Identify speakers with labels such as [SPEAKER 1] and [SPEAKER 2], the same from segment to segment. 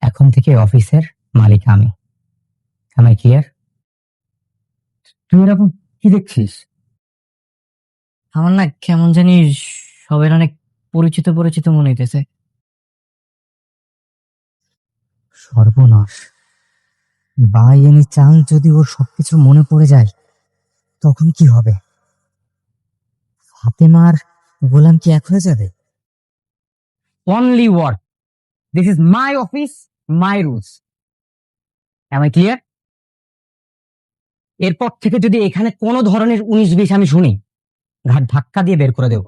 [SPEAKER 1] এখন থেকে অফিসের মালিক আমি। আমি ক্লিয়ার? তুই এরকম কি দেখছিস?
[SPEAKER 2] আমার না কেমন জানি সবাই অনেক পরিচিত পরিচিত মনে হইতেছে।
[SPEAKER 1] সর্বনাশ, বাই এনি চান্স যদি ওর সবকিছু মনে পড়ে যায় তখন কি হবে? ফাতেমার গোলাম কি এক হয়ে যাবে? Only word, this is my office, my rules. Am I clear? এরপর থেকে যদি এখানে কোনো ধরনের 19-20 আমি শুনি, ঘাট ধাক্কা দিয়ে বের করে দেব।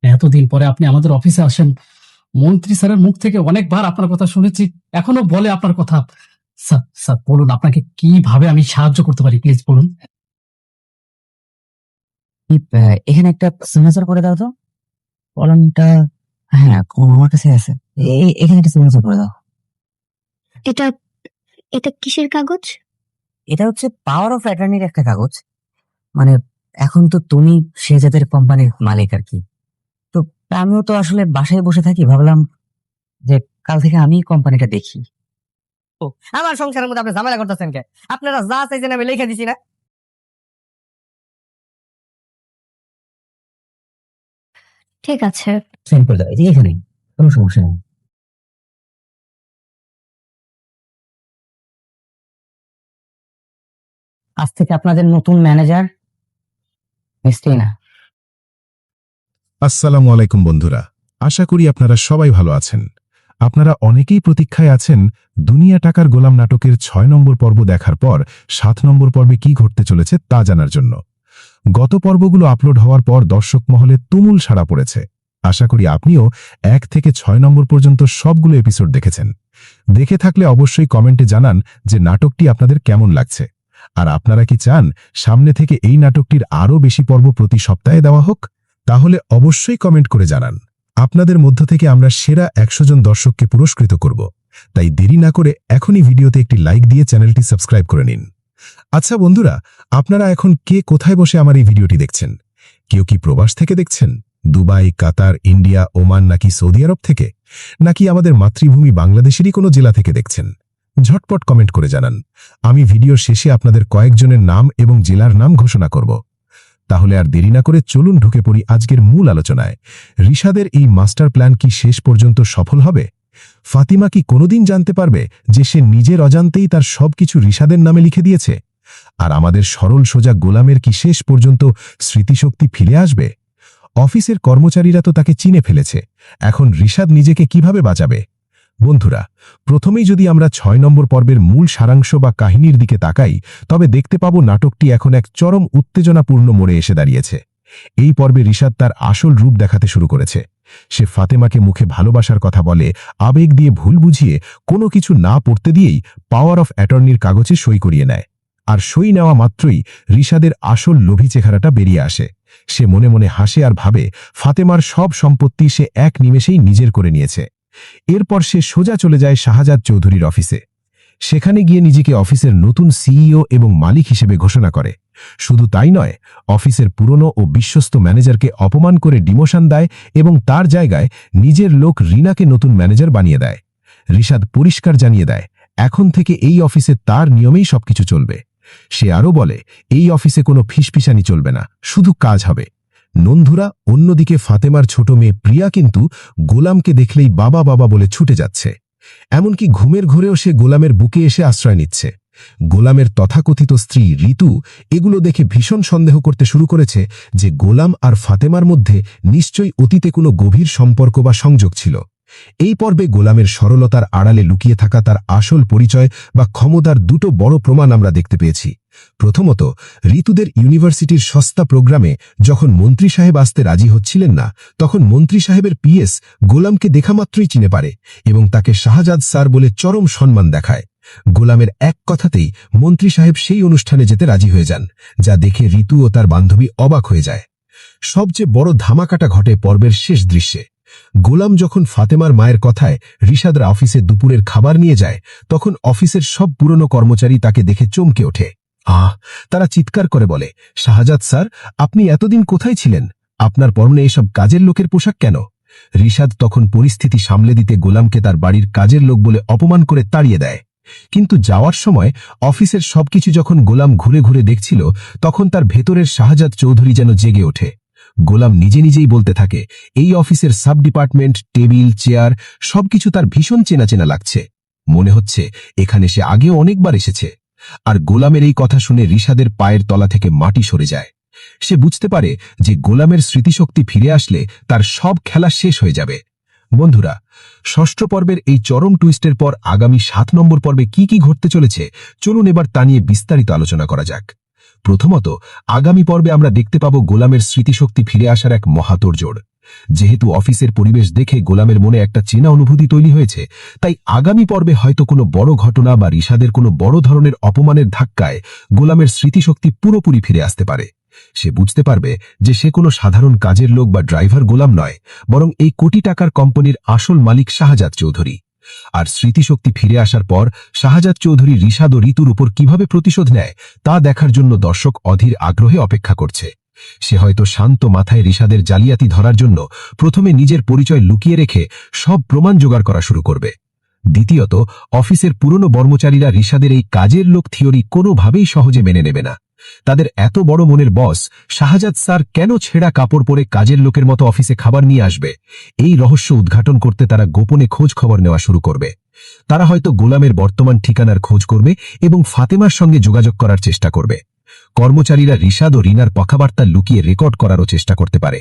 [SPEAKER 3] এতদিন পরে আপনি আমাদের অফিসে আসেন, মন্ত্রী স্যারের মুখ থেকে অনেকবার আপনার কথা শুনেছি, এখনো বলে আপনার কথা। স্যার স্যার বলুন, আপনাকে কিভাবে আমি সাহায্য করতে পারি, প্লিজ বলুন।
[SPEAKER 1] এখানে একটা সিগনেচার করে দাও তো। কলমটা, হ্যাঁ আমার কাছে আছে। এখানে একটা সিগনেচার করে দাও।
[SPEAKER 4] এটা এটা কিসের কাগজ?
[SPEAKER 1] এটা হচ্ছে পাওয়ার অফ অ্যাটর্নির একটা কাগজ। মানে এখন তো তুমি শেহজাদের কোম্পানির মালিক আর কি। তো আমিও তো আসলে বাসায় বসে থাকি, ভাবলাম যে কাল থেকে আমি কোম্পানিটা দেখি।
[SPEAKER 2] আমার সংসারের মধ্যে আপনি ঝামেলা করতেছেন কে? আপনারা যা চাইছেন আমি লিখে দিছি না।
[SPEAKER 4] ঠিক আছে,
[SPEAKER 1] সেন্ড করে দাও, এই যে এখানে, কোনো সমস্যা নেই। আজ থেকে আপনাদের নতুন ম্যানেজার মিস টিনা।
[SPEAKER 5] আসসালামু আলাইকুম বন্ধুরা, আশা করি আপনারা সবাই ভালো আছেন। আপনারা অনেকেই প্রতীক্ষায় আছেন দুনিয়া টাকার গোলাম নাটকের 6 নম্বর পর্ব দেখার পর 7 নম্বর পর্বে কি ঘটতে চলেছে তা জানার জন্য। গত পর্বগুলো আপলোড হওয়ার পর দর্শক মহলে তুমুল সাড়া পড়েছে। আশা করি আপনিও 1 থেকে 6 নম্বর পর্যন্ত সবগুলো এপিসোড দেখেছেন। দেখে থাকলে অবশ্যই কমেন্টে জানান যে নাটকটি আপনাদের কেমন লাগছে। আর আপনারা কি চান সামনে থেকে এই নাটকটির আরও বেশি পর্ব প্রতি সপ্তাহে দেওয়া হোক? তাহলে অবশ্যই কমেন্ট করে জানান। আপনাদের মধ্য থেকে আমরা সেরা 100 জন দর্শককে পুরস্কৃত করব। তাই দেরি না করে এখনই ভিডিওতে একটি লাইক দিয়ে চ্যানেলটি সাবস্ক্রাইব করে নিন। আচ্ছা বন্ধুরা, আপনারা এখন কে কোথায় বসে আমার এই ভিডিওটি দেখছেন? কেউ কি প্রবাস থেকে দেখছেন? দুবাই, কাতার, ইন্ডিয়া, ওমান নাকি সৌদি আরব থেকে? নাকি আমাদের মাতৃভূমি বাংলাদেশেরই কোনো জেলা থেকে দেখছেন? ঝটপট কমেন্ট করে জানান। আমি ভিডিওর শেষে আপনাদের কয়েকজনের নাম এবং জেলার নাম ঘোষণা করব। তাহলে আর দেরি না করে চলুন ঢুকে পড়ি আজকের মূল আলোচনায়। রিশাদের এই মাস্টার প্ল্যান কি শেষ পর্যন্ত সফল হবে? ফাতিমা কি কোনোদিন জানতে পারবে যে সে নিজের অজান্তেই তার সবকিছু রিশাদের নামে লিখে দিয়েছে? আর আমাদের সরল সোজা গোলামের কি শেষ পর্যন্ত স্মৃতিশক্তি ফিরে আসবে? অফিসের কর্মচারীরা তো তাকে চিনে ফেলেছে, এখন রিশাদ নিজেকে কিভাবে বাঁচাবে? বন্ধুরা, প্রথমেই যদি আমরা 6 নম্বর পর্বের মূল সারাংশ বা কাহিনীর দিকে তাকাই, তবে দেখতে পাব নাটকটি এখন এক চরম উত্তেজনাপূর্ণ মোড়ে এসে দাঁড়িয়েছে। এই পর্বে রিশাদ তার আসল রূপ দেখাতে শুরু করেছে। সে ফাতেমাকে মুখে ভালোবাসার কথা বলে, আবেগ দিয়ে ভুল বুঝিয়ে কোনো কিছু না পড়তে দিয়েই পাওয়ার অফ অ্যাটর্নির কাগজে সই করিয়ে নেয়। আর সই নেওয়া মাত্রই রিশাদের আসল লোভী চেহারাটা বেরিয়ে আসে। সে মনে মনে হাসে আর ভাবে ফাতেমার সব সম্পত্তি সে এক নিমেষেই নিজের করে নিয়েছে। এরপর সে সোজা চলে যায় শাহজাদ চৌধুরীর অফিসে। সেখানে গিয়ে নিজেকে অফিসের নতুন সিইও এবং মালিক হিসেবে ঘোষণা করে। শুধু তাই নয়, অফিসের পুরনো ও বিশ্বস্ত ম্যানেজারকে অপমান করে ডিমোশন দেয় এবং তার জায়গায় নিজের লোক রিনাকে নতুন ম্যানেজার বানিয়ে দেয়। রিশাদ পরিষ্কার জানিয়ে দেয় এখন থেকে এই অফিসে তার নিয়মেই সবকিছু চলবে। সে আরও বলে এই অফিসে কোনো ফিসফিসানি চলবে না, শুধু কাজ হবে। নন্ধুরা, অন্যদিকে ফাতেমার ছোট মেয়ে প্রিয়া কিন্তু গোলামকে দেখলেই বাবা বাবা বলে ছুটে যাচ্ছে। এমনকি ঘুমের ঘোরেও সে গোলামের বুকে এসে আশ্রয় নিচ্ছে। গোলামের তথাকথিত স্ত্রী ঋতু এগুলো দেখে ভীষণ সন্দেহ করতে শুরু করেছে যে গোলাম আর ফাতেমার মধ্যে নিশ্চয়ই অতীতে কোনো গভীর সম্পর্ক বা সংযোগ ছিল। এই পর্বে গোলামের সরলতার আড়ালে লুকিয়ে থাকা তার আসল পরিচয় বা ক্ষমতার দুটো বড় প্রমাণ আমরা দেখতে পেয়েছি। প্রথমত, ঋতুদের ইউনিভার্সিটির সস্তা প্রোগ্রামে যখন মন্ত্রী সাহেব আসতে রাজি হচ্ছিলেন না, তখন মন্ত্রী সাহেবের পিএস গোলামকে দেখামাত্রই চিনে পারে এবং তাকে শাহজাদ স্যার বলে চরম সম্মান দেখায়। গোলামের এক কথাতেই মন্ত্রী সাহেব সেই অনুষ্ঠানে যেতে রাজি হয়ে যান, যা দেখে ঋতু ও তার বান্ধবী অবাক হয়ে যায়। সবচেয়ে বড় ধামাকাটা ঘটে পর্বের শেষ দৃশ্যে। গোলাম যখন ফাতেমার মায়ের কথায় রিশাদরা অফিসে দুপুরের খাবার নিয়ে যায়, তখন অফিসের সব পুরনো কর্মচারী তাকে দেখে চমকে ওঠে। তারা চিৎকার করে বলে, শাহজাদ স্যার, আপনি এতদিন কোথায় ছিলেন? আপনার পরনে এসব কাজের লোকের পোশাক কেন? রিশাদ তখন পরিস্থিতি সামলে দিতে গোলামকে তার বাড়ির কাজের লোক বলে অপমান করে তাড়িয়ে দেয়। কিন্তু যাওয়ার সময় অফিসের সবকিছু যখন গোলাম ঘুরে ঘুরে দেখছিল, তখন তার ভেতরের শাহজাদ চৌধুরী যেন জেগে ওঠে। গোলাম নিজে নিজেই বলতে থাকে, এই অফিসের সাব ডিপার্টমেন্ট, টেবিল, চেয়ার সবকিছু তার ভীষণ চেনা চেনা লাগছে। মনে হচ্ছে এখানে সে আগেও অনেকবার এসেছে। আর গোলামের এই কথা শুনে রিশাদের পায়ের তলা থেকে মাটি সরে যায়। সে বুঝতে পারে যে গোলামের স্মৃতিশক্তি ফিরে আসলে তার সব খেলা শেষ হয়ে যাবে। বন্ধুরা, ষষ্ঠ পর্বের এই চরম টুইস্টের পর আগামী 7 নম্বর পর্বে কি কি ঘটতে চলেছে চলুন এবার তা নিয়ে বিস্তারিত আলোচনা করা যাক। প্রথমত, আগামী পর্বে আমরা দেখতে পাব গোলামের স্মৃতিশক্তি ফিরে আসার এক মহাতোড়জোড়। যেহেতু অফিসের পরিবেশ দেখে গোলামের মনে একটা চেনা অনুভূতি তৈরি হয়েছে, তাই আগামী পর্বে হয়তো কোনো বড় ঘটনা বা রিশাদের কোনো বড় ধরনের অপমানের ধাক্কায় গোলামের স্মৃতিশক্তি পুরোপুরি ফিরে আসতে পারে। সে বুঝতে পারবে যে সে কোনো সাধারণ কাজের লোক বা ড্রাইভার গোলাম নয়, বরং এই কোটি টাকার কোম্পানির আসল মালিক শাহজাদ চৌধুরী। আর স্মৃতিশক্তি ফিরে আসার পর শাহজাদ চৌধুরী রিশাদ ও ঋতুর উপর কিভাবে প্রতিশোধ নেয় তা দেখার জন্য দর্শক অধীর আগ্রহে অপেক্ষা করছে। সে হয়তো শান্ত মাথায় রিশাদের জালিয়াতি ধরার জন্য প্রথমে নিজের পরিচয় লুকিয়ে রেখে সব প্রমাণ জোগাড় করা শুরু করবে। দ্বিতীয়ত, অফিসের পুরনো কর্মচারীরা রিশাদের এই কাজের লোক থিওরি কোনোভাবেই সহজে মেনে নেবে না। তাদের এত বড় মনের বস শাহজাদ স্যার কেন ছেঁড়া কাপড় পরে কাজের লোকের মতো অফিসে খাবার নিয়ে আসবে, এই রহস্য উদ্ঘাটন করতে তারা গোপনে খোঁজ খবর নেওয়া শুরু করবে। তারা হয়তো গোলামের বর্তমান ঠিকানার খোঁজ করবে এবং ফাতেমার সঙ্গে যোগাযোগ করার চেষ্টা করবে। কর্মচারীরা রিশাদ ও রিনার কথাবার্তা লুকিয়ে রেকর্ড করারও চেষ্টা করতে পারে।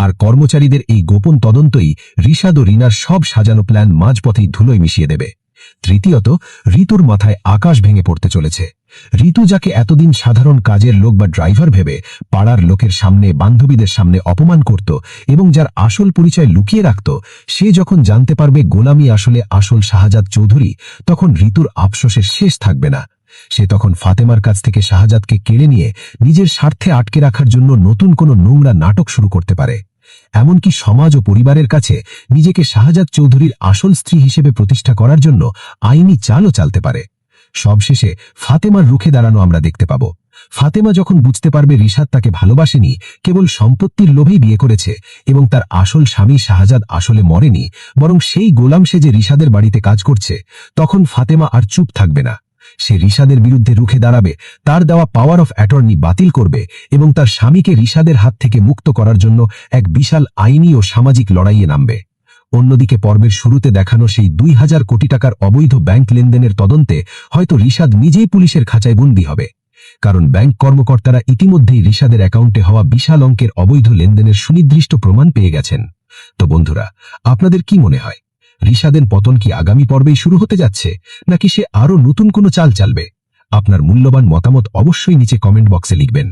[SPEAKER 5] আর কর্মচারীদের এই গোপন তদন্তই রিশাদ ও রিনার সব সাজানো প্ল্যান মাঝপথেই ধুলোয় মিশিয়ে দেবে। তৃতীয়ত, ঋতুর মাথায় আকাশ ভেঙে পড়তে চলেছে। ঋতু, যাকে এতদিন সাধারণ কাজের লোক বা ড্রাইভার ভেবে পাড়ার লোকের সামনে, বান্ধবীদের সামনে অপমান করত এবং যার আসল পরিচয় লুকিয়ে রাখত, সে যখন জানতে পারবে গোলামি আসলে আসল শাহজাদ চৌধুরী, তখন ঋতুর আফসোসের শেষ থাকবে না। সে তখন ফাতেমার কাছ থেকে শাহজাদকে কেড়ে নিয়ে নিজের স্বার্থে আটকে রাখার জন্য নতুন কোনো নোংরা নাটক শুরু করতে পারে। এমনকি সমাজ ও পরিবারের কাছে নিজেকে শাহজাদ চৌধুরীর আসল স্ত্রী হিসেবে প্রতিষ্ঠা করার জন্য আইনি চালও চালতে পারে। সবশেষে ফাতেমার রুখে দাঁড়ানো আমরা দেখতে পাব। ফাতেমা যখন বুঝতে পারবে রিশাদ তাকে ভালোবাসেনি, কেবল সম্পত্তির লোভেই বিয়ে করেছে এবং তার আসল স্বামী শাহজাদ আসলে মরেনি, বরং সেই গোলাম সে যে রিশাদের বাড়িতে কাজ করছে, তখন ফাতেমা আর চুপ থাকবে না। সে রিশাদের বিরুদ্ধে রুখে দাঁড়াবে, তার দেওয়া পাওয়ার অফ অ্যাটর্নি বাতিল করবে এবং তার স্বামীকে রিশাদের হাত থেকে মুক্ত করার জন্য এক বিশাল আইনি ও সামাজিক লড়াইয়ে নামবে। অন্যদিকে পর্বের শুরুতে দেখানো সেই 2000 কোটি টাকার অবৈধ ব্যাংক লেনদেনের তদন্তে হয়তো রিশাদ নিজেই পুলিশের খাঁচায় বন্দী হবে, কারণ ব্যাংক কর্মকর্তারা ইতিমধ্যেই রিশাদের অ্যাকাউন্টে হওয়া বিশাল অঙ্কের অবৈধ লেনদেনের সুনির্দিষ্ট প্রমাণ পেয়ে গেছেন। তো বন্ধুরা, আপনাদের কি মনে হয়, রিশাদের পতন কি আগামী পর্বেই শুরু হতে যাচ্ছে, নাকি সে আরও নতুন কোনো চাল চালবে? আপনার মূল্যবান মতামত অবশ্যই নিচে কমেন্ট বক্সে লিখবেন।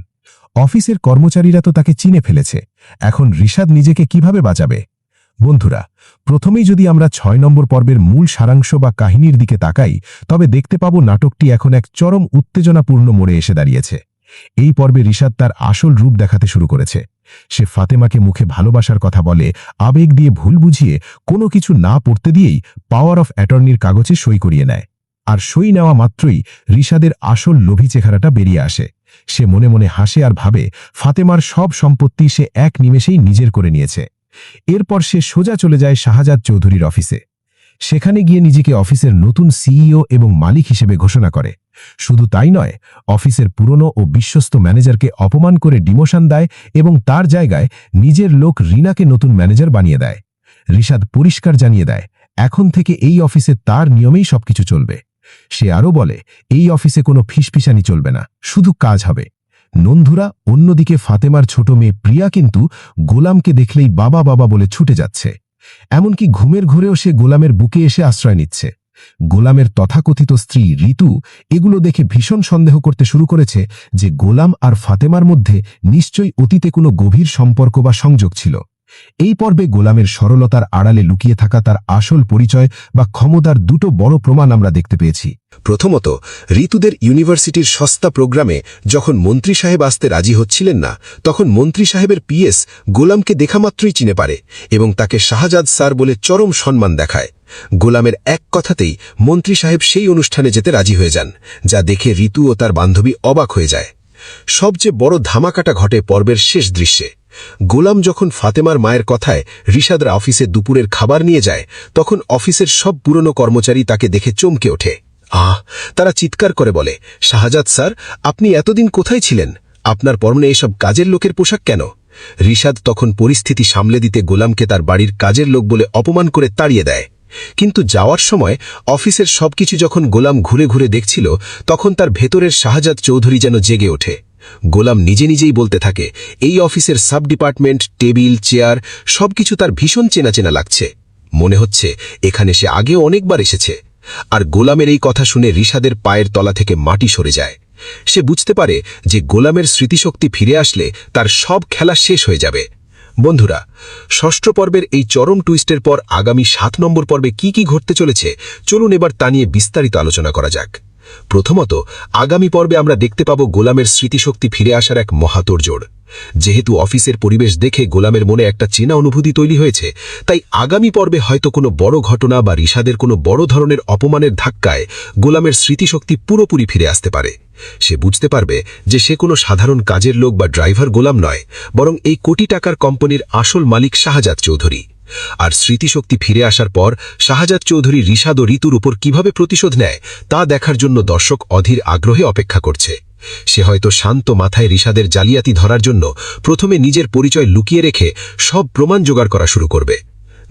[SPEAKER 5] অফিসের কর্মচারীরা তো তাকে চিনে ফেলেছে, এখন রিশাদ নিজেকে কিভাবে বাঁচাবে? বন্ধুরা, প্রথমেই যদি আমরা 6 নম্বর পর্বের মূল সারাংশ বা কাহিনীর দিকে তাকাই, তবে দেখতে পাব নাটকটি এখন এক চরম উত্তেজনাপূর্ণ মোড়ে এসে দাঁড়িয়েছে। এই পর্বে রিশাদ তার আসল রূপ দেখাতে শুরু করেছে। সে ফাতেমাকে মুখে ভালোবাসার কথা বলে, আবেগ দিয়ে ভুল বুঝিয়ে কোনো কিছু না পড়তে দিয়েই পাওয়ার অফ অ্যাটর্নির কাগজে সই করিয়ে নেয়। আর সই নেওয়া মাত্রই রিশাদের আসল লোভী চেহারাটা বেরিয়ে আসে। সে মনে মনে হাসে আর ভাবে ফাতেমার সব সম্পত্তি সে এক নিমেষেই নিজের করে নিয়েছে। এরপর সে সোজা চলে যায় শাহজাদ চৌধুরীর অফিসে। সেখানে গিয়ে নিজেকে অফিসের নতুন সিইও এবং মালিক হিসেবে ঘোষণা করে। শুধু তাই নয়, অফিসের পুরনো ও বিশ্বস্ত ম্যানেজারকে অপমান করে ডিমোশন দেয় এবং তার জায়গায় নিজের লোক রিনাকে নতুন ম্যানেজার বানিয়ে দেয়। রিশাদ পরিষ্কার জানিয়ে দেয়, এখন থেকে এই অফিসে তার নিয়মেই সবকিছু চলবে। সে আরও বলে, এই অফিসে কোনো ফিসফিসানি চলবে না, শুধু কাজ হবে। নন্ধুরা, অন্যদিকে ফাতেমার ছোট মেয়ে প্রিয়া কিন্তু গোলামকে দেখলেই বাবা বাবা বলে ছুটে যাচ্ছে। এমনকি ঘুমের ঘোরেও সে গোলামের বুকে এসে আশ্রয় নিচ্ছে। গোলামের তথাকথিত স্ত্রী ঋতু এগুলো দেখে ভীষণ সন্দেহ করতে শুরু করেছে যে গোলাম আর ফাতেমার মধ্যে নিশ্চয়ই অতীতে কোনো গভীর সম্পর্ক বা সংযোগ ছিল। এই পর্বে গোলামের সরলতার আড়ালে লুকিয়ে থাকা তার আসল পরিচয় বা ক্ষমতার দুটো বড় প্রমাণ আমরা দেখতে পেয়েছি। প্রথমত, ঋতুদের ইউনিভার্সিটির সস্তা প্রোগ্রামে যখন মন্ত্রী সাহেব আসতে রাজি হচ্ছিলেন না, তখন মন্ত্রী সাহেবের পিএস গোলামকে দেখামাত্রই চিনে পারে এবং তাকে শাহজাদ স্যার বলে চরম সম্মান দেখায়। গোলামের এক কথাতেই মন্ত্রী সাহেব সেই অনুষ্ঠানে যেতে রাজি হয়ে যান, যা দেখে ঋতু ও তার বান্ধবী অবাক হয়ে যায়। সবচেয়ে বড় ধামাকাটা ঘটে পর্বের শেষ দৃশ্যে। গোলাম যখন ফাতেমার মায়ের কথায় রিশাদরা অফিসে দুপুরের খাবার নিয়ে যায়, তখন অফিসের সব পুরনো কর্মচারী তাকে দেখে চমকে ওঠে। তারা চিৎকার করে বলে, শাহজাদ স্যার, আপনি এতদিন কোথায় ছিলেন? আপনার পরনে এসব কাজের লোকের পোশাক কেন? রিশাদ তখন পরিস্থিতি সামলে দিতে গোলামকে তার বাড়ির কাজের লোক বলে অপমান করে তাড়িয়ে দেয়। কিন্তু যাওয়ার সময় অফিসের সবকিছু যখন গোলাম ঘুরে ঘুরে দেখছিল, তখন তার ভেতরের শাহজাদ চৌধুরী যেন জেগে ওঠে। গোলাম নিজে নিজেই বলতে থাকে, এই অফিসের সাব ডিপার্টমেন্ট, টেবিল, চেয়ার সবকিছু তার ভীষণ চেনা চেনা লাগছে। মনে হচ্ছে এখানে সে আগেও অনেকবার এসেছে। আর গোলামের এই কথা শুনে রিশাদের পায়ের তলা থেকে মাটি সরে যায়। সে বুঝতে পারে যে গোলামের স্মৃতিশক্তি ফিরে আসলে তার সব খেলা শেষ হয়ে যাবে। বন্ধুরা, ষষ্ঠ পর্বের এই চরম টুইস্টের পর আগামী 7 নম্বর পর্বে কি কি ঘটতে চলেছে, চলুন এবার তা নিয়ে বিস্তারিত আলোচনা করা যাক। প্রথমত, আগামী পর্বে আমরা দেখতে পাব গোলামের স্মৃতিশক্তি ফিরে আসার এক মহাতোড়জোড়। যেহেতু অফিসের পরিবেশ দেখে গোলামের মনে একটা চেনা অনুভূতি তৈরি হয়েছে, তাই আগামী পর্বে হয়তো কোনো বড় ঘটনা বা রিশাদের কোনো বড় ধরনের অপমানের ধাক্কায় গোলামের স্মৃতিশক্তি পুরোপুরি ফিরে আসতে পারে। সে বুঝতে পারবে যে সে কোনো সাধারণ কাজের লোক বা ড্রাইভার গোলাম নয়, বরং এই কোটি টাকার কোম্পানির আসল মালিক শাহজাদ চৌধুরী। আর স্মৃতিশক্তি ফিরে আসার পর শাহজাদ চৌধুরী রিশাদ ও ঋতুর উপর কিভাবে প্রতিশোধ নেয় তা দেখার জন্য দর্শক অধীর আগ্রহে অপেক্ষা করছে। সে হয়তো শান্ত মাথায় রিশাদের জালিয়াতি ধরার জন্য প্রথমে নিজের পরিচয় লুকিয়ে রেখে সব প্রমাণ জোগাড় করা শুরু করবে।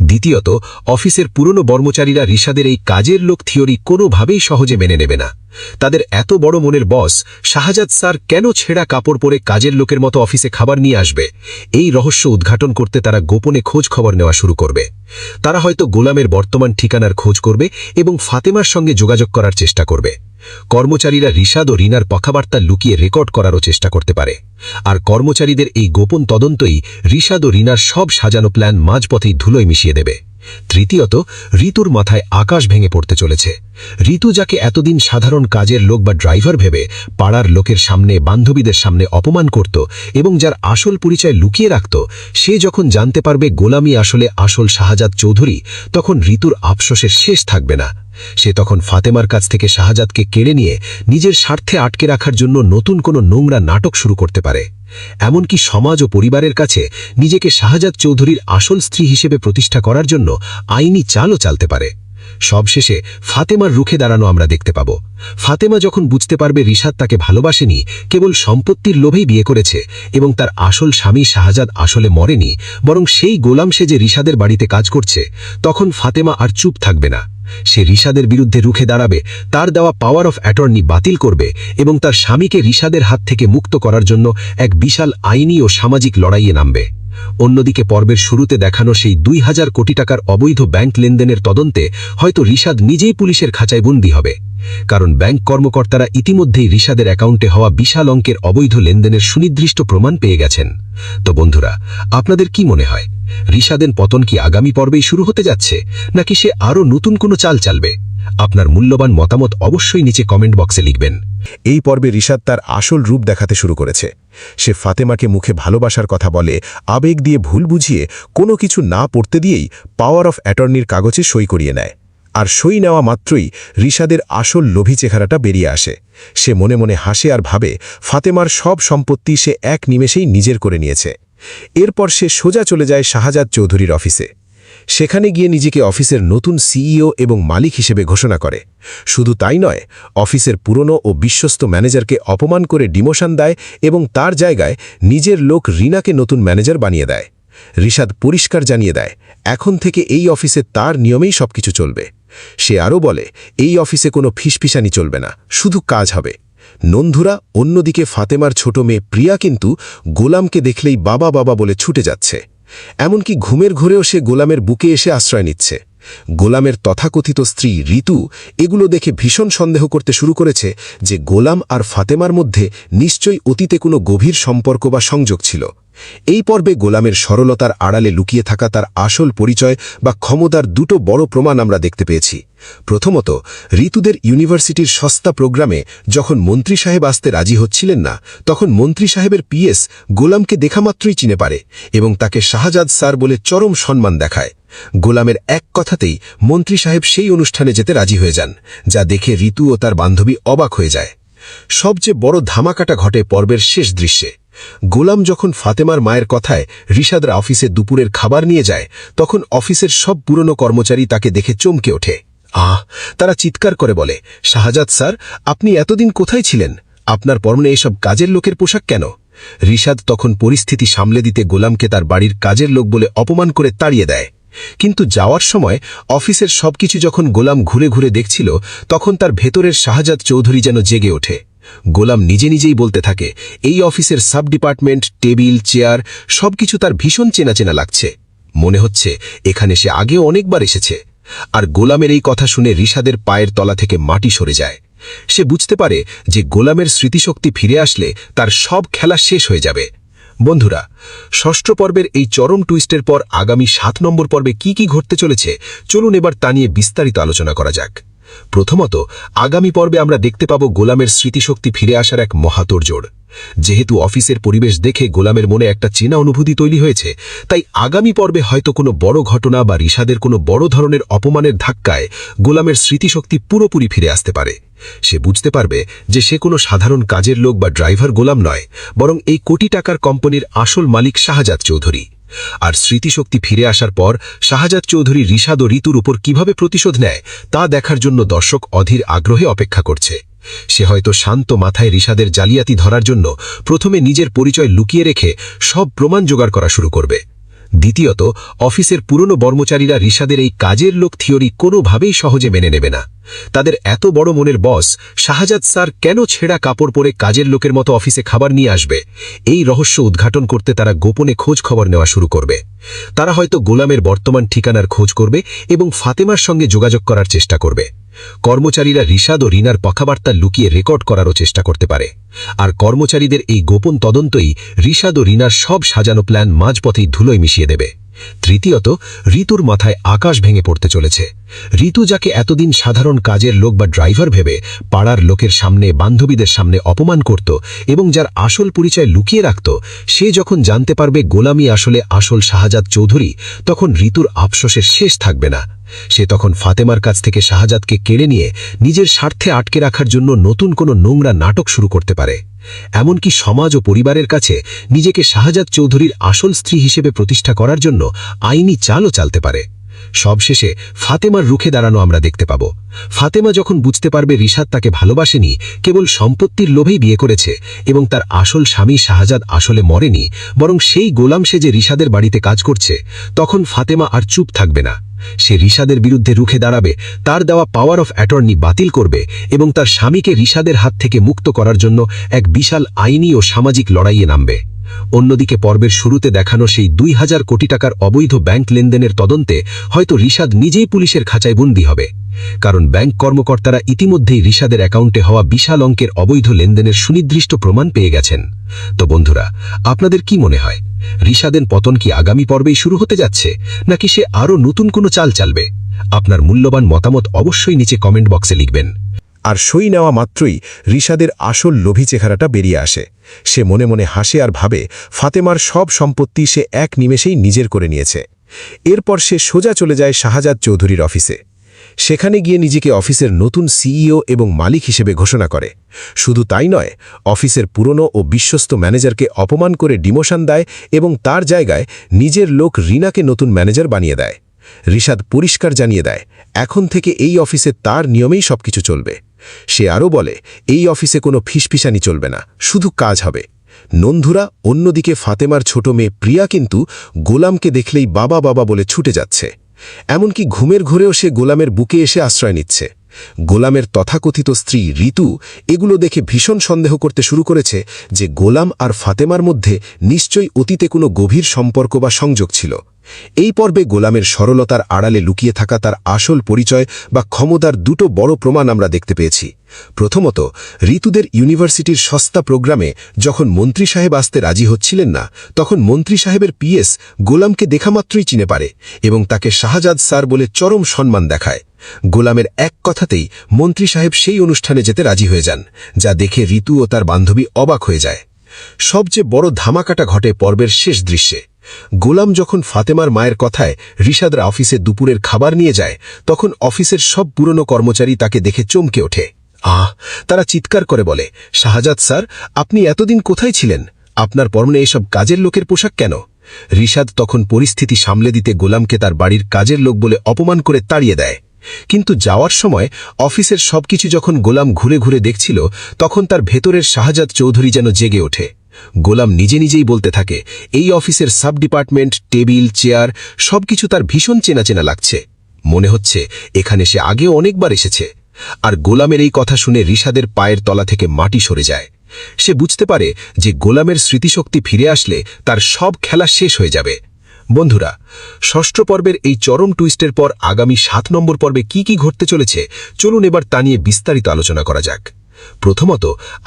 [SPEAKER 5] দ্বিতীয়ত, অফিসের পুরনো কর্মচারীরা রিশাদের এই কাজের লোক থিওরি কোনোভাবেই সহজে মেনে নেবে না। তাদের এত বড় মনের বস শাহজাদ স্যার কেন ছেঁড়া কাপড় পরে কাজের লোকের মতো অফিসে খাবার নিয়ে আসবে, এই রহস্য উদ্ঘাটন করতে তারা গোপনে খোঁজ খবর নেওয়া শুরু করবে। তারা হয়তো গোলামের বর্তমান ঠিকানার খোঁজ করবে এবং ফাতেমার সঙ্গে যোগাযোগ করার চেষ্টা করবে। কর্মচারীরা রিশাদ ও রিনার কথাবার্তা লুকিয়ে রেকর্ড করারও চেষ্টা করতে পারে। আর কর্মচারীদের এই গোপন তদন্তই রিশাদ ও রিনার সব সাজানো প্ল্যান মাঝপথেই ধুলোয় মিশিয়ে দেবে। তৃতীয়ত, ঋতুর মাথায় আকাশ ভেঙে পড়তে চলেছে। ঋতু, যাকে এতদিন সাধারণ কাজের লোক বা ড্রাইভার ভেবে পাড়ার লোকের সামনে, বান্ধবীদের সামনে অপমান করত এবং যার আসল পরিচয় লুকিয়ে রাখত, সে যখন জানতে পারবে গোলামি আসলে আসল শাহজাদ চৌধুরী, তখন ঋতুর আফসোসের শেষ থাকবে না। সে তখন ফাতেমার কাছ থেকে শাহজাদকে কেড়ে নিয়ে নিজের স্বার্থে আটকে রাখার জন্য নতুন কোনো নোংরা নাটক শুরু করতে পারে। এমনকি সমাজ ও পরিবারের কাছে নিজেকে শাহজাদ চৌধুরীর আসল স্ত্রী হিসেবে প্রতিষ্ঠা করার জন্য আইনি চালও চালতে পারে। সবশেষে ফাতেমার রুখে দাঁড়ানো আমরা দেখতে পাব। ফাতেমা যখন বুঝতে পারবে রিশাদ তাকে ভালোবাসেনি, কেবল সম্পত্তির লোভেই বিয়ে করেছে এবং তার আসল স্বামী শাহজাদ আসলে মরেনি, বরং সেই গোলাম সে যে রিশাদের বাড়িতে কাজ করছে, তখন ফাতেমা আর চুপ থাকবে না। সে রিশাদের বিরুদ্ধে রুখে দাঁড়াবে, তার দেওয়া পাওয়ার অফ অ্যাটর্নি বাতিল করবে এবং তার স্বামীকে রিশাদের হাত থেকে মুক্ত করার জন্য এক বিশাল আইনি ও সামাজিক লড়াইয়ে নামবে। অন্যদিকে পর্বের শুরুতে দেখানো সেই 2000 কোটি টাকার অবৈধ ব্যাংক লেনদেনের তদন্তে হয়তো রিশাদ নিজেই পুলিশের খাঁচায় বন্দী হবে, কারণ ব্যাংক কর্মকর্তারা ইতিমধ্যেই রিশাদের অ্যাকাউন্টে হওয়া বিশাল অঙ্কের অবৈধ লেনদেনের সুনির্দিষ্ট প্রমাণ পেয়ে গেছেন। তো বন্ধুরা, আপনাদের কি মনে হয়, রিশাদের পতন কি আগামী পর্বেই শুরু হতে যাচ্ছে, নাকি সে আরও নতুন কোনো চাল চালবে? আপনার মূল্যবান মতামত অবশ্যই নিচে কমেন্ট বক্সে লিখবেন। এই পর্বে রিশাদ তার আসল রূপ দেখাতে শুরু করেছে। সে ফাতেমাকে মুখে ভালোবাসার কথা বলে, আবেগ দিয়ে ভুল বুঝিয়ে কোনো কিছু না পড়তে দিয়েই পাওয়ার অফ অ্যাটর্নির কাগজে সই করিয়ে নেয়। আর সই নেওয়া মাত্রই রিশাদের আসল লোভী চেহারাটা বেরিয়ে আসে। সে মনে মনে হাসে আর ভাবে ফাতেমার সব সম্পত্তি সে এক নিমেষেই নিজের করে নিয়েছে। এরপর সে সোজা চলে যায় শাহজাদ চৌধুরীর অফিসে। সেখানে গিয়ে নিজেকে অফিসের নতুন সিইও এবং মালিক হিসেবে ঘোষণা করে। শুধু তাই নয়, অফিসের পুরনো ও বিশ্বস্ত ম্যানেজারকে অপমান করে ডিমোশন দেয় এবং তার জায়গায় নিজের লোক রিনাকে নতুন ম্যানেজার বানিয়ে দেয়। রিশাদ পরিষ্কার জানিয়ে দেয়, এখন থেকে এই অফিসে তার নিয়মেই সবকিছু চলবে। সে আরও বলে, এই অফিসে কোনো ফিসফিসানি চলবে না, শুধু কাজ হবে। নন্ধুরা, অন্যদিকে ফাতেমার ছোট মেয়ে প্রিয়া কিন্তু গোলামকে দেখলেই বাবা বাবা বলে ছুটে যাচ্ছে। এমনকি ঘুমের ঘোরেও সে গোলামের বুকে এসে আশ্রয় নিচ্ছে। গোলামের তথাকথিত স্ত্রী ঋতু এগুলো দেখে ভীষণ সন্দেহ করতে শুরু করেছে যে গোলাম আর ফাতেমার মধ্যে নিশ্চয়ই অতীতে কোনো গভীর সম্পর্ক বা সংযোগ ছিল। এই পর্বে গোলামের সরলতার আড়ালে লুকিয়ে থাকা তার আসল পরিচয় বা ক্ষমতার দুটো বড় প্রমাণ আমরা দেখতে পেয়েছি। প্রথমত, ঋতুদের ইউনিভার্সিটির সস্তা প্রোগ্রামে যখন মন্ত্রী সাহেব আসতে রাজি হচ্ছিলেন না, তখন মন্ত্রী সাহেবের পিএস গোলামকে দেখামাত্রই চিনে পারে এবং তাকে শাহজাদ স্যার বলে চরম সম্মান দেখায়। গোলামের এক কথাতেই মন্ত্রী সাহেব সেই অনুষ্ঠানে যেতে রাজি হয়ে যান, যা দেখে ঋতু ও তার বান্ধবী অবাক হয়ে যায়। সবচেয়ে বড় ধামাকাটা ঘটে পর্বের শেষ দৃশ্যে। গোলাম যখন ফাতেমার মায়ের কথায় রিশাদরা অফিসে দুপুরের খাবার নিয়ে যায়, তখন অফিসের সব পুরনো কর্মচারী তাকে দেখে চমকে ওঠে। তারা চিৎকার করে বলে, শাহজাদ স্যার, আপনি এতদিন কোথায় ছিলেন? আপনার পরনে এসব কাজের লোকের পোশাক কেন? রিশাদ তখন পরিস্থিতি সামলে দিতে গোলামকে তার বাড়ির কাজের লোক বলে অপমান করে তাড়িয়ে দেয়। কিন্তু যাওয়ার সময় অফিসের সবকিছু যখন গোলাম ঘুরে ঘুরে দেখছিল, তখন তার ভেতরের শাহজাদ চৌধুরী যেন জেগে ওঠে। গোলাম নিজে নিজেই বলতে থাকে, এই অফিসের সাব ডিপার্টমেন্ট, টেবিল, চেয়ার সবকিছু তার ভীষণ চেনা চেনা লাগছে। মনে হচ্ছে এখানে সে আগেও অনেকবার এসেছে। আর গোলামের এই কথা শুনে রিশাদের পায়ের তলা থেকে মাটি সরে যায়। সে বুঝতে পারে যে গোলামের স্মৃতিশক্তি ফিরে আসলে তার সব খেলা শেষ হয়ে যাবে। বন্ধুরা, ষষ্ঠ পর্বের এই চরম টুইস্টের পর আগামী 7 নম্বর পর্বে কি কি ঘটতে চলেছে, চলুন এবার তা নিয়ে বিস্তারিত আলোচনা করা যাক। প্রথমত, আগামী পর্বে আমরা দেখতে পাব গোলামের স্মৃতিশক্তি ফিরে আসার এক মহাতোড়জোড়। যেহেতু অফিসের পরিবেশ দেখে গোলামের মনে একটা চেনা অনুভূতি তৈরি হয়েছে, তাই আগামী পর্বে হয়তো কোনো বড় ঘটনা বা রিশাদের কোনো বড় ধরনের অপমানের ধাক্কায় গোলামের স্মৃতিশক্তি পুরোপুরি ফিরে আসতে পারে। সে বুঝতে পারবে যে সে কোনো সাধারণ কাজের লোক বা ড্রাইভার গোলাম নয়, বরং এই কোটি টাকার কোম্পানির আসল মালিক শাহজাদ চৌধুরী। আর স্মৃতিশক্তি ফিরে আসার পর শাহজাদ চৌধুরী রিশাদ ও ঋতুর উপর কিভাবে প্রতিশোধ নেয় তা দেখার জন্য দর্শক অধীর আগ্রহে অপেক্ষা করছে। সে হয়তো শান্ত মাথায় রিশাদের জালিয়াতি ধরার জন্য প্রথমে নিজের পরিচয় লুকিয়ে রেখে সব প্রমাণ জোগাড় করা শুরু করবে। দ্বিতীয়ত, অফিসের পুরনো কর্মচারীরা রিশাদের এই কাজের লোক থিওরি কোনোভাবেই সহজে মেনে নেবে না। তাদের এত বড় মনের বস শাহজাদ স্যার কেন ছেঁড়া কাপড় পরে কাজের লোকের মতো অফিসে খাবার নিয়ে আসবে, এই রহস্য উদ্ঘাটন করতে তারা গোপনে খোঁজ খবর নেওয়া শুরু করবে। তারা হয়তো গোলামের বর্তমান ঠিকানার খোঁজ করবে এবং ফাতেমার সঙ্গে যোগাযোগ করার চেষ্টা করবে। কর্মচারীরা রিশাদ ও রিনার কথাবার্তা লুকিয়ে রেকর্ড করারও চেষ্টা করতে পারে। আর কর্মচারীদের এই গোপন তদন্তই রিশাদ ও রিনার সব সাজানো প্ল্যান মাঝপথেই ধুলোয় মিশিয়ে দেবে। তৃতীয়ত, ঋতুর মাথায় আকাশ ভেঙে পড়তে চলেছে। ঋতু, যাকে এতদিন সাধারণ কাজের লোক বা ড্রাইভার ভেবে পাড়ার লোকের সামনে, বান্ধবীদের সামনে অপমান করত এবং যার আসল পরিচয় লুকিয়ে রাখত, সে যখন জানতে পারবে গোলামি আসলে আসল শাহজাদ চৌধুরী, তখন ঋতুর আফসোসের শেষ থাকবে না। সে তখন ফাতেমার কাছ থেকে শাহজাদকে কেড়ে নিয়ে নিজের স্বার্থে আটকে রাখার জন্য নতুন কোনো নোংরা নাটক শুরু করতে পারে। এমনকি সমাজ ও পরিবারের কাছে নিজেকে শাহজাদ চৌধুরীর আসল স্ত্রী হিসেবে প্রতিষ্ঠা করার জন্য আইনি চালও চালতে পারে। সবশেষে ফাতেমার রুখে দাঁড়ানো আমরা দেখতে পাব। ফাতেমা যখন বুঝতে পারবে রিশাদ তাকে ভালোবাসেনি, কেবল সম্পত্তির লোভেই বিয়ে করেছে এবং তার আসল স্বামী শাহজাদ আসলে মরেনি, বরং সেই গোলাম সে যে রিশাদের বাড়িতে কাজ করছে, তখন ফাতেমা আর চুপ থাকবে না। সে রিশাদের বিরুদ্ধে রুখে দাঁড়াবে, তার দেওয়া পাওয়ার অফ অ্যাটর্নি বাতিল করবে এবং তার স্বামীকে রিশাদের হাত থেকে মুক্ত করার জন্য এক বিশাল আইনি ও সামাজিক লড়াইয়ে নামবে। অন্যদিকে পর্বের শুরুতে দেখানো সেই 2000 কোটি টাকার অবৈধ ব্যাংক লেনদেনের তদন্তে হয়তো রিশাদ নিজেই পুলিশের খাঁচায় বন্দী হবে, কারণ ব্যাংক কর্মকর্তারা ইতিমধ্যেই রিশাদের অ্যাকাউন্টে হওয়া বিশাল অঙ্কের অবৈধ লেনদেনের সুনির্দিষ্ট প্রমাণ পেয়ে গেছেন। তো বন্ধুরা, আপনাদের কি মনে হয়, রিশাদের পতন কি আগামী পর্বেই শুরু হতে যাচ্ছে, নাকি সে আরও নতুন কোনো চাল চালবে? আপনার মূল্যবান মতামত অবশ্যই নিচে কমেন্ট বক্সে লিখবেন। আর সই নেওয়া মাত্রই রিশাদের আসল লোভী চেহারাটা বেরিয়ে আসে। সে মনে মনে হাসে আর ভাবে ফাতেমার সব সম্পত্তি সে এক নিমেষেই নিজের করে নিয়েছে। এরপর সে সোজা চলে যায় শাহজাদ চৌধুরীর অফিসে। সেখানে গিয়ে নিজেকে অফিসের নতুন সিইও এবং মালিক হিসেবে ঘোষণা করে। শুধু তাই নয়, অফিসের পুরনো ও বিশ্বস্ত ম্যানেজারকে অপমান করে ডিমোশন দেয় এবং তার জায়গায় নিজের লোক রিনাকে নতুন ম্যানেজার বানিয়ে দেয়। রিশাদ পরিষ্কার জানিয়ে দেয়, এখন থেকে এই অফিসে তার নিয়মেই সবকিছু চলবে। সে আরও বলে, এই অফিসে কোনো ফিসফিসানি চলবে না, শুধু কাজ হবে। নন্ধুরা, অন্যদিকে ফাতেমার ছোট মেয়ে প্রিয়া কিন্তু গোলামকে দেখলেই বাবা বাবা বলে ছুটে যাচ্ছে। এমনকি ঘুমের ঘোরেও সে গোলামের বুকে এসে আশ্রয় নিচ্ছে। গোলামের তথাকথিত স্ত্রী ঋতু এগুলো দেখে ভীষণ সন্দেহ করতে শুরু করেছে যে গোলাম আর ফাতেমার মধ্যে নিশ্চয়ই অতীতে কোনো গভীর সম্পর্ক বা সংযোগ ছিল। এই পর্বে গোলামের সরলতার আড়ালে লুকিয়ে থাকা তার আসল পরিচয় বা ক্ষমতার দুটো বড় প্রমাণ আমরা দেখতে পেয়েছি। প্রথমত, ঋতুদের ইউনিভার্সিটির সস্তা প্রোগ্রামে যখন মন্ত্রী সাহেব আসতে রাজি হচ্ছিলেন না, তখন মন্ত্রী সাহেবের পিএস গোলামকে দেখামাত্রই চিনে পারে এবং তাকে শাহজাদ স্যার বলে চরম সম্মান দেখায়। গোলামের এক কথাতেই মন্ত্রী সাহেব সেই অনুষ্ঠানে যেতে রাজি হয়ে যান, যা দেখে ঋতু ও তার বান্ধবী অবাক হয়ে যায়। সবচেয়ে বড় ধামাকাটা ঘটে পর্বের শেষ দৃশ্যে। গোলাম যখন ফাতেমার মায়ের কথায় রিশাদরা অফিসে দুপুরের খাবার নিয়ে যায়, তখন অফিসের সব পুরনো কর্মচারী তাকে দেখে চমকে ওঠে। তারা চিৎকার করে বলে, শাহজাদ স্যার, আপনি এতদিন কোথায় ছিলেন?
[SPEAKER 6] আপনার পরনে এসব কাজের লোকের পোশাক কেন? রিশাদ তখন পরিস্থিতি সামলে দিতে গোলামকে তার বাড়ির কাজের লোক বলে অপমান করে তাড়িয়ে দেয়। কিন্তু যাওয়ার সময় অফিসের সবকিছু যখন গোলাম ঘুরে ঘুরে দেখছিল, তখন তার ভেতরের শাহজাদ চৌধুরী যেন জেগে ওঠে। গোলাম নিজে নিজেই বলতে থাকে, এই অফিসের সাব ডিপার্টমেন্ট, টেবিল, চেয়ার সবকিছু তার ভীষণ চেনা চেনা লাগছে। মনে হচ্ছে এখানে সে আগেও অনেকবার এসেছে। আর গোলামের এই কথা শুনে রিশাদের পায়ের তলা থেকে মাটি সরে যায়। সে বুঝতে পারে যে গোলামের স্মৃতিশক্তি ফিরে আসলে তার সব খেলা শেষ হয়ে যাবে। বন্ধুরা, ষষ্ঠ পর্বের এই চরম টুইস্টের পর আগামী 7 নম্বর পর্বে কি কি ঘটতে চলেছে, চলুন এবার তা নিয়ে বিস্তারিত আলোচনা করা যাক। প্রথমত,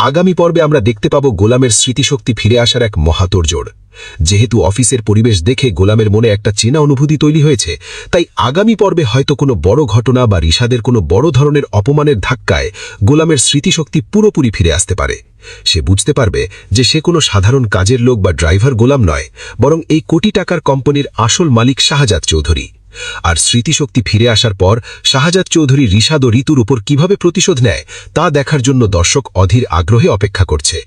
[SPEAKER 6] আগামী পর্বে আমরা দেখতে পাব গোলামের স্মৃতিশক্তি ফিরে আসার এক মহাতোড়জোড়। যেহেতু অফিসের পরিবেশ দেখে গোলামের মনে একটা চেনা অনুভূতি তৈরি হয়েছে, তাই আগামী পর্বে হয়তো কোনো বড় ঘটনা বা রিশাদের কোনো বড় ধরনের অপমানের ধাক্কায় গোলামের স্মৃতিশক্তি পুরোপুরি ফিরে আসতে পারে। সে বুঝতে পারবে যে সে কোনো সাধারণ কাজের লোক বা ড্রাইভার গোলাম নয়, বরং এই কোটি টাকার কোম্পানির আসল মালিক শাহজাদ চৌধুরী। আর স্মৃতিশক্তি ফিরে আসার পর শাহজাদ চৌধুরী রিশাদ ও ঋতুর উপর কিভাবে প্রতিশোধ নেয় তা দেখার জন্য দর্শক অধীর আগ্রহে অপেক্ষা করছে।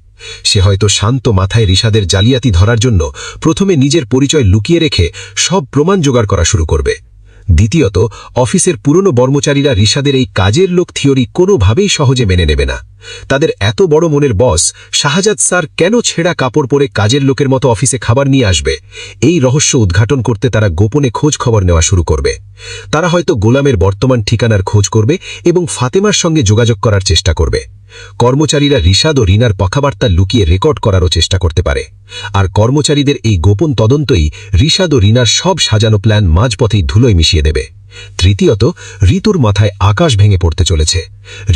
[SPEAKER 6] সে হয়তো শান্ত মাথায় রিশাদের জালিয়াতি ধরার জন্য প্রথমে নিজের পরিচয় লুকিয়ে রেখে সব প্রমাণ জোগাড় করা শুরু করবে। দ্বিতীয়ত, অফিসের পুরনো কর্মচারীরা রিশাদের এই কাজের লোক থিওরি কোনোভাবেই সহজে মেনে নেবে না। তাদের এত বড় মনের বস শাহজাদ স্যার কেন ছেঁড়া কাপড় পরে কাজের লোকের মতো অফিসে খাবার নিয়ে আসবে, এই রহস্য উদ্ঘাটন করতে তারা গোপনে খোঁজ খবর নেওয়া শুরু করবে। তারা হয়তো গোলামের বর্তমান ঠিকানার খোঁজ করবে এবং ফাতেমার সঙ্গে যোগাযোগ করার চেষ্টা করবে। কর্মচারীরা রিশাদ ও রিনার কথাবার্তা লুকিয়ে রেকর্ড করারও চেষ্টা করতে পারে। আর কর্মচারীদের এই গোপন তদন্তই রিশাদ ও রিনার সব সাজানো প্ল্যান মাঝপথেই ধুলোয় মিশিয়ে দেবে। তৃতীয়ত, ঋতুর মাথায় আকাশ ভেঙে পড়তে চলেছে।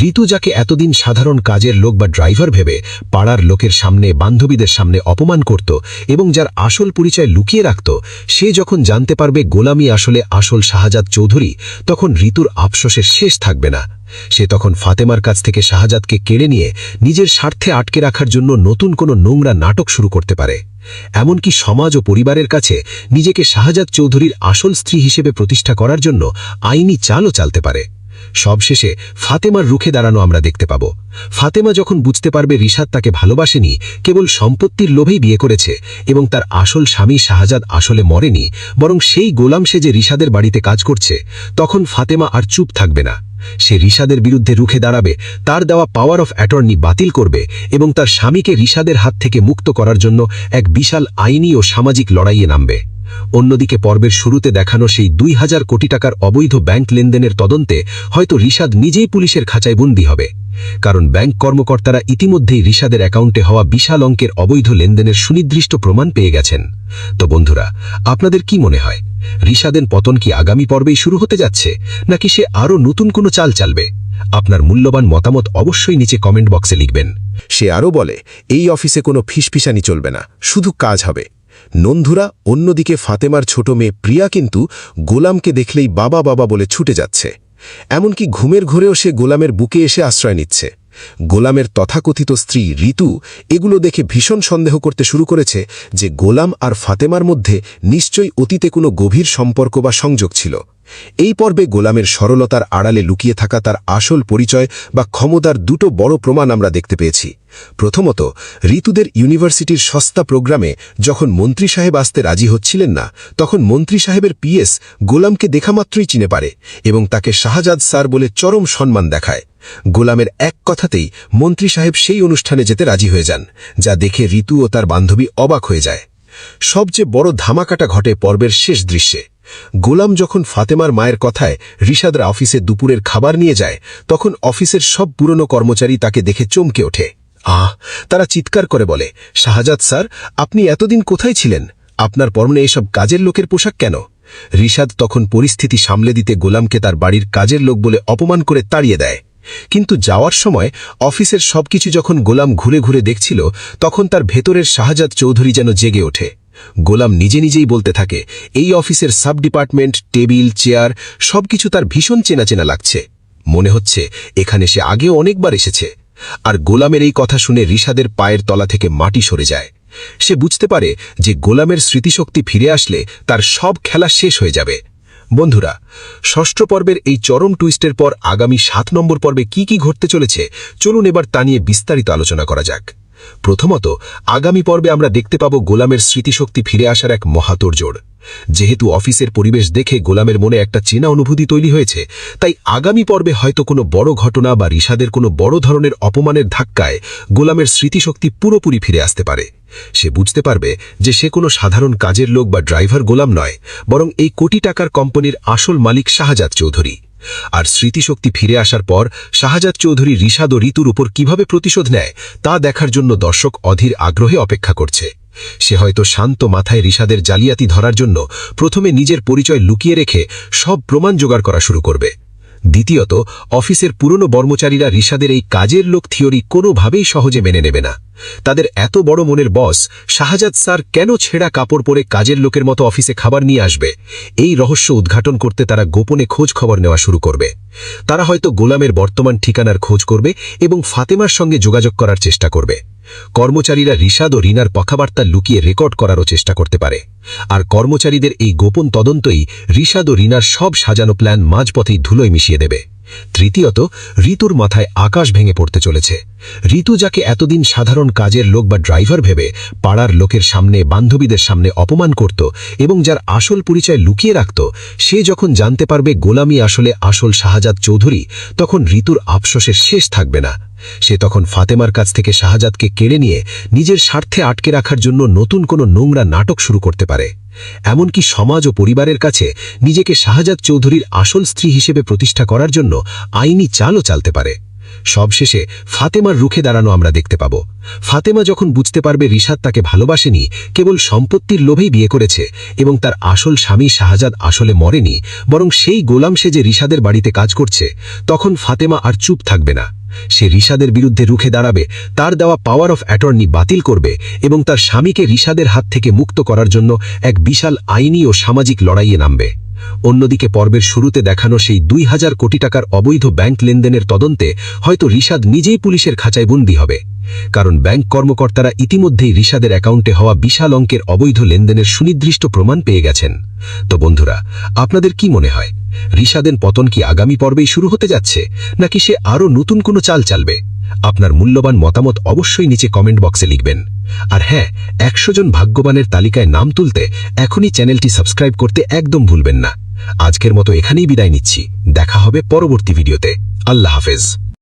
[SPEAKER 6] ঋতু, যাকে এতদিন সাধারণ কাজের লোক বা ড্রাইভার ভেবে পাড়ার লোকের সামনে, বান্ধবীদের সামনে অপমান করত এবং যার আসল পরিচয় লুকিয়ে রাখত, সে যখন জানতে পারবে গোলামই আসলে আসল শাহজাদ চৌধুরী, তখন ঋতুর আফসোসের শেষ থাকবে না। সে তখন ফাতেমার কাছ থেকে শাহজাদকে কেড়ে নিয়ে নিজের স্বার্থে আটকে রাখার জন্য নতুন কোনো নোংরা নাটক শুরু করতে পারে। এমনকি সমাজ ও পরিবারের কাছে নিজেকে শাহজাদ চৌধুরীর আসল স্ত্রী হিসেবে প্রতিষ্ঠা করার জন্য আইনি চালও চালতে পারে। সবশেষে ফাতেমার রুখে দাঁড়ানো আমরা দেখতে পাব। ফাতেমা যখন বুঝতে পারবে রিশাদ তাকে ভালোবাসেনি, কেবল সম্পত্তির লোভেই বিয়ে করেছে এবং তার আসল স্বামী শাহজাদ আসলে মরেনি, বরং সেই গোলাম সে যে রিশাদের বাড়িতে কাজ করছে, তখন ফাতেমা আর চুপ থাকবে না। সে রিশাদের বিরুদ্ধে রুখে দাঁড়াবে, তার দেওয়া পাওয়ার অফ অ্যাটর্নি বাতিল করবে এবং তার স্বামীকে রিশাদের হাত থেকে মুক্ত করার জন্য এক বিশাল আইনি ও সামাজিক লড়াইয়ে নামবে। অন্যদিকে পর্বের শুরুতে দেখানো সেই 2000 কোটি টাকার অবৈধ ব্যাংক লেনদেনের তদন্তে হয়তো রিশাদ নিজেই পুলিশের খাঁচায় বন্দী হবে, কারণ ব্যাংক কর্মকর্তারা ইতিমধ্যেই রিশাদের অ্যাকাউন্টে হওয়া বিশাল অঙ্কের অবৈধ লেনদেনের সুনির্দিষ্ট প্রমাণ পেয়ে গেছেন। তো বন্ধুরা, আপনাদের কি মনে হয়, রিশাদের পতন কি আগামী পর্বেই শুরু হতে যাচ্ছে, নাকি সে আরও নতুন কোনো চাল চালবে? আপনার মূল্যবান মতামত অবশ্যই নিচে কমেন্ট বক্সে লিখবেন।
[SPEAKER 5] সে আরও বলে, এই অফিসে কোনো ফিসফিসানি চলবে না, শুধু কাজ হবে। নন্ধুরা, অন্যদিকে ফাতেমার ছোট মেয়ে প্রিয়া কিন্তু গোলামকে দেখলেই বাবা বাবা বলে ছুটে যাচ্ছে। এমনকি ঘুমের ঘোরেও সে গোলামের বুকে এসে আশ্রয় নিচ্ছে। গোলামের তথাকথিত স্ত্রী ঋতু এগুলো দেখে ভীষণ সন্দেহ করতে শুরু করেছে যে গোলাম আর ফাতেমার মধ্যে নিশ্চয়ই অতীতে কোনো গভীর সম্পর্ক বা সংযোগ ছিল। এই পর্বে গোলামের সরলতার আড়ালে লুকিয়ে থাকা তার আসল পরিচয় বা ক্ষমতার দুটো বড় প্রমাণ আমরা দেখতে পেয়েছি। প্রথমত, ঋতুদের ইউনিভার্সিটির সস্তা প্রোগ্রামে যখন মন্ত্রী সাহেব আসতে রাজি হচ্ছিলেন না, তখন মন্ত্রী সাহেবের পিএস গোলামকে দেখামাত্রই চিনে পারে এবং তাকে শাহজাদ স্যার বলে চরম সম্মান দেখায়। গোলামের এক কথাতেই মন্ত্রী সাহেব সেই অনুষ্ঠানে যেতে রাজি হয়ে যান, যা দেখে ঋতু ও তার বান্ধবী অবাক হয়ে যায়। সবচেয়ে বড় ধামাকাটা ঘটে পর্বের শেষ দৃশ্যে। গোলাম যখন ফাতেমার মায়ের কথায় রিশাদরা অফিসে দুপুরের খাবার নিয়ে যায়, তখন অফিসের সব পুরনো কর্মচারী তাকে দেখে চমকে ওঠে। তারা চিৎকার করে বলে, শাহজাদ স্যার, আপনি এতদিন কোথায় ছিলেন? আপনার পরনে এসব কাজের লোকের পোশাক কেন? রিশাদ তখন পরিস্থিতি সামলে দিতে গোলামকে তার বাড়ির কাজের লোক বলে অপমান করে তাড়িয়ে দেয়। কিন্তু যাওয়ার সময় অফিসের সবকিছু যখন গোলাম ঘুরে ঘুরে দেখছিল, তখন তার ভেতরের শাহজাদ চৌধুরী যেন জেগে ওঠে। গোলাম নিজে নিজেই বলতে থাকে, এই অফিসের সাব ডিপার্টমেন্ট, টেবিল, চেয়ার সবকিছু তার ভীষণ চেনা চেনা লাগছে। মনে হচ্ছে এখানে সে আগেও অনেকবার এসেছে। আর গোলামের এই কথা শুনে রিশাদের পায়ের তলা থেকে মাটি সরে যায়। সে বুঝতে পারে যে গোলামের স্মৃতিশক্তি ফিরে আসলে তার সব খেলা শেষ হয়ে যাবে। বন্ধুরা, ষষ্ঠ পর্বের এই চরম টুইস্টের পর আগামী 7 নম্বর পর্বে কি কি ঘটতে চলেছে, চলুন এবার তা নিয়ে বিস্তারিত আলোচনা করা যাক।
[SPEAKER 6] প্রথমত, আগামী পর্বে আমরা দেখতে পাব গোলামের স্মৃতিশক্তি ফিরে আসার এক মহাতোড়জোড়। যেহেতু অফিসের পরিবেশ দেখে গোলামের মনে একটা চেনা অনুভূতি তৈরি হয়েছে, তাই আগামী পর্বে হয়তো কোনো বড় ঘটনা বা রিশাদের কোনো বড় ধরনের অপমানের ধাক্কায় গোলামের স্মৃতিশক্তি পুরোপুরি ফিরে আসতে পারে। সে বুঝতে পারবে যে সে কোনো সাধারণ কাজের লোক বা ড্রাইভার গোলাম নয়, বরং এই কোটি টাকার কোম্পানির আসল মালিক শাহজাদ চৌধুরী। আর স্মৃতিশক্তি ফিরে আসার পর শাহজাদ চৌধুরী রিশাদ ও ঋতুর উপর কিভাবে প্রতিশোধ নেয় তা দেখার জন্য দর্শক অধীর আগ্রহে অপেক্ষা করছে। সে হয়তো শান্ত মাথায় রিশাদের জালিয়াতি ধরার জন্য প্রথমে নিজের পরিচয় লুকিয়ে রেখে সব প্রমাণ জোগাড় করা শুরু করবে। দ্বিতীয়ত, অফিসের পুরনো কর্মচারীরা রিশাদের এই কাজের লোক থিওরি কোনোভাবেই সহজে মেনে নেবে না। তাদের এত বড় মনের বস শাহজাদ স্যার কেন ছেঁড়া কাপড় পরে কাজের লোকের মতো অফিসে খাবার নিয়ে আসবে, এই রহস্য উদ্ঘাটন করতে তারা গোপনে খোঁজ খবর নেওয়া শুরু করবে। তারা হয়তো গোলামের বর্তমান ঠিকানার খোঁজ করবে এবং ফাতেমার সঙ্গে যোগাযোগ করার চেষ্টা করবে। কর্মচারীরা রিশাদ ও রিনার কথাবার্তা লুকিয়ে রেকর্ড করারও চেষ্টা করতে পারে। আর কর্মচারীদের এই গোপন তদন্তই রিশাদ ও রিনার সব সাজানো প্ল্যান মাঝপথেই ধুলোয় মিশিয়ে দেবে। তৃতীয়ত, ঋতুর মাথায় আকাশ ভেঙে পড়তে চলেছে। ঋতু, যাকে এতদিন সাধারণ কাজের লোক বা ড্রাইভার ভেবে পাড়ার লোকের সামনে, বান্ধবীদের সামনে অপমান করত এবং যার আসল পরিচয় লুকিয়ে রাখত, সে যখন জানতে পারবে গোলামি আসলে আসল শাহজাদ চৌধুরী, তখন ঋতুর আফসোসের শেষ থাকবে না। সে তখন ফাতেমার কাছ থেকে শাহজাদকে কেড়ে নিয়ে নিজের স্বার্থে আটকে রাখার জন্য নতুন কোনো নোংরা নাটক শুরু করতে পারে। এমনকি সমাজ ও পরিবারের কাছে নিজেকে শাহজাদ চৌধুরীর আসল স্ত্রী হিসেবে প্রতিষ্ঠা করার জন্য আইনি চালও চালতে পারে। সবশেষে ফাতেমার রুখে দাঁড়ানো আমরা দেখতে পাব। ফাতেমা যখন বুঝতে পারবে রিশাদ তাকে ভালোবাসেনি, কেবল সম্পত্তির লোভেই বিয়ে করেছে এবং তার আসল স্বামী শাহজাদ আসলে মরেনি, বরং সেই গোলাম সে যে রিশাদের বাড়িতে কাজ করছে, তখন ফাতেমা আর চুপ থাকবে না। সে রিশাদের বিরুদ্ধে রুখে দাঁড়াবে, তার দেওয়া পাওয়ার অফ অ্যাটর্নি বাতিল করবে এবং তার স্বামীকে রিশাদের হাত থেকে মুক্ত করার জন্য এক বিশাল আইনি ও সামাজিক লড়াইয়ে নামবে। অন্যদিকে পর্বের শুরুতে দেখানো সেই 2000 কোটি টাকার অবৈধ ব্যাংক লেনদেনের তদন্তে হয়তো রিশাদ নিজেই পুলিশের খাঁচায় বন্দী হবে, কারণ ব্যাংক কর্মকর্তারা ইতিমধ্যেই রিশাদের অ্যাকাউন্টে হওয়া বিশাল অঙ্কের অবৈধ লেনদেনের সুনির্দিষ্ট প্রমাণ পেয়ে গেছেন। তো বন্ধুরা, আপনাদের কি মনে হয়, রিশাদের পতন কি আগামী পর্বেই শুরু হতে যাচ্ছে, নাকি সে আরও নতুন কোনো চাল চালবে? আপনার মূল্যবান মতামত অবশ্যই নিচে কমেন্ট বক্সে লিখবেন। আর হ্যাঁ, 100 জন ভাগ্যবানের তালিকায় নাম তুলতে এখনই চ্যানেলটি সাবস্ক্রাইব করতে একদম ভুলবেন না। আজকের মতো এখানেই বিদায় নিচ্ছি। দেখা হবে পরবর্তী ভিডিওতে। আল্লাহ হাফেজ।